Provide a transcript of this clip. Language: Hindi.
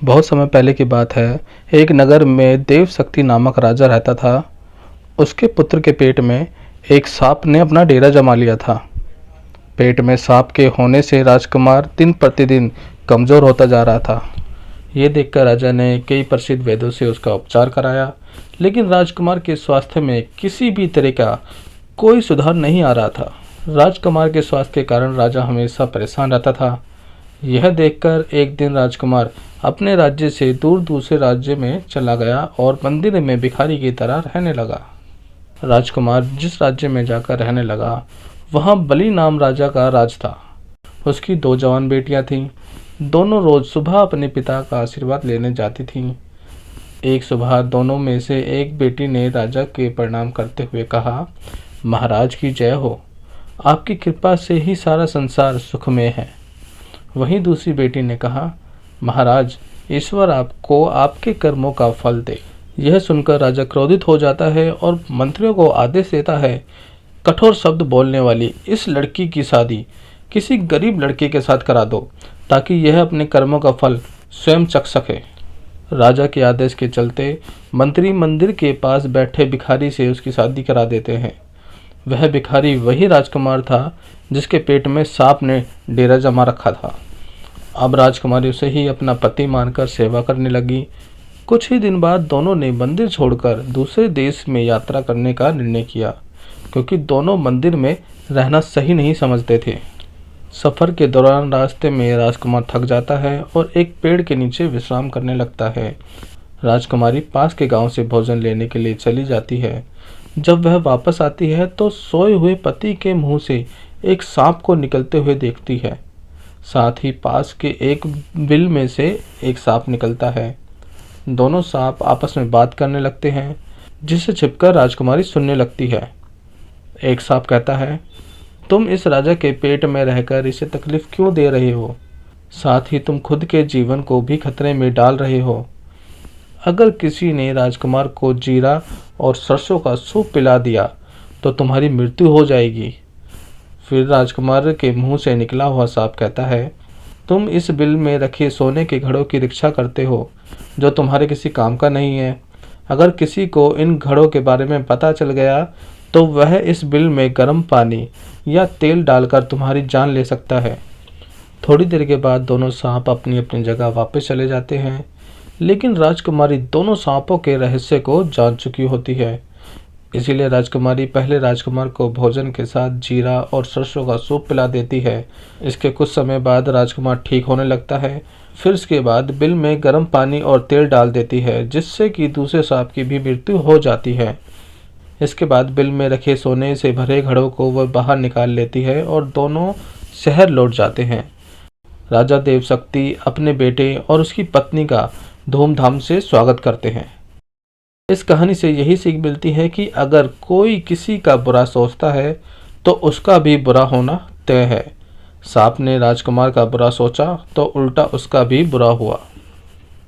बहुत समय पहले की बात है। एक नगर में देव शक्ति नामक राजा रहता था। उसके पुत्र के पेट में एक सांप ने अपना डेरा जमा लिया था। पेट में सांप के होने से राजकुमार दिन प्रतिदिन कमज़ोर होता जा रहा था। ये देखकर राजा ने कई प्रसिद्ध वैद्यों से उसका उपचार कराया, लेकिन राजकुमार के स्वास्थ्य में किसी भी तरह का कोई सुधार नहीं आ रहा था। राजकुमार के स्वास्थ्य के कारण राजा हमेशा परेशान रहता था। यह देखकर एक दिन राजकुमार अपने राज्य से दूर दूसरे राज्य में चला गया और मंदिर में भिखारी की तरह रहने लगा। राजकुमार जिस राज्य में जाकर रहने लगा, वहाँ बलि नाम राजा का राज था। उसकी 2 जवान बेटियां थीं। दोनों रोज सुबह अपने पिता का आशीर्वाद लेने जाती थीं। एक सुबह दोनों में से एक बेटी ने राजा के प्रणाम करते हुए कहा, महाराज की जय हो, आपकी कृपा से ही सारा संसार सुखमय है। वहीं दूसरी बेटी ने कहा, महाराज, ईश्वर आपको आपके कर्मों का फल दे। यह सुनकर राजा क्रोधित हो जाता है और मंत्रियों को आदेश देता है, कठोर शब्द बोलने वाली इस लड़की की शादी किसी गरीब लड़के के साथ करा दो, ताकि यह अपने कर्मों का फल स्वयं चख सके। राजा के आदेश के चलते मंत्री मंदिर के पास बैठे भिखारी से उसकी शादी करा देते हैं। वह भिखारी वही राजकुमार था जिसके पेट में सांप ने डेरा जमा रखा था। अब राजकुमारी उसे ही अपना पति मानकर सेवा करने लगी। कुछ ही दिन बाद दोनों ने मंदिर छोड़कर दूसरे देश में यात्रा करने का निर्णय किया, क्योंकि दोनों मंदिर में रहना सही नहीं समझते थे। सफ़र के दौरान रास्ते में राजकुमार थक जाता है और एक पेड़ के नीचे विश्राम करने लगता है। राजकुमारी पास के गांव से भोजन लेने के लिए चली जाती है। जब वह वापस आती है तो सोए हुए पति के मुंह से एक सांप को निकलते हुए देखती है। साथ ही पास के एक बिल में से एक सांप निकलता है। दोनों सांप आपस में बात करने लगते हैं, जिसे छिपकर राजकुमारी सुनने लगती है। एक सांप कहता है, तुम इस राजा के पेट में रहकर इसे तकलीफ क्यों दे रहे हो? साथ ही तुम खुद के जीवन को भी खतरे में डाल रहे हो। अगर किसी ने राजकुमार को जीरा और सरसों का सूप पिला दिया तो तुम्हारी मृत्यु हो जाएगी। फिर राजकुमार के मुंह से निकला हुआ सांप कहता है, तुम इस बिल में रखे सोने के घड़ों की रक्षा करते हो, जो तुम्हारे किसी काम का नहीं है। अगर किसी को इन घड़ों के बारे में पता चल गया तो वह इस बिल में गर्म पानी या तेल डालकर तुम्हारी जान ले सकता है। थोड़ी देर के बाद दोनों सांप अपनी अपनी जगह वापस चले जाते हैं, लेकिन राजकुमारी दोनों सांपों के रहस्य को जान चुकी होती है। इसीलिए राजकुमारी पहले राजकुमार को भोजन के साथ जीरा और सरसों का सूप पिला देती है। इसके कुछ समय बाद राजकुमार ठीक होने लगता है। फिर इसके बाद बिल में गर्म पानी और तेल डाल देती है, जिससे कि दूसरे सांप की भी मृत्यु हो जाती है। इसके बाद बिल में रखे सोने से भरे घड़ों को वह बाहर निकाल लेती है और दोनों शहर लौट जाते हैं। राजा देवशक्ति अपने बेटे और उसकी पत्नी का धूमधाम से स्वागत करते हैं। इस कहानी से यही सीख मिलती है कि अगर कोई किसी का बुरा सोचता है तो उसका भी बुरा होना तय है। सांप ने राजकुमार का बुरा सोचा तो उल्टा उसका भी बुरा हुआ।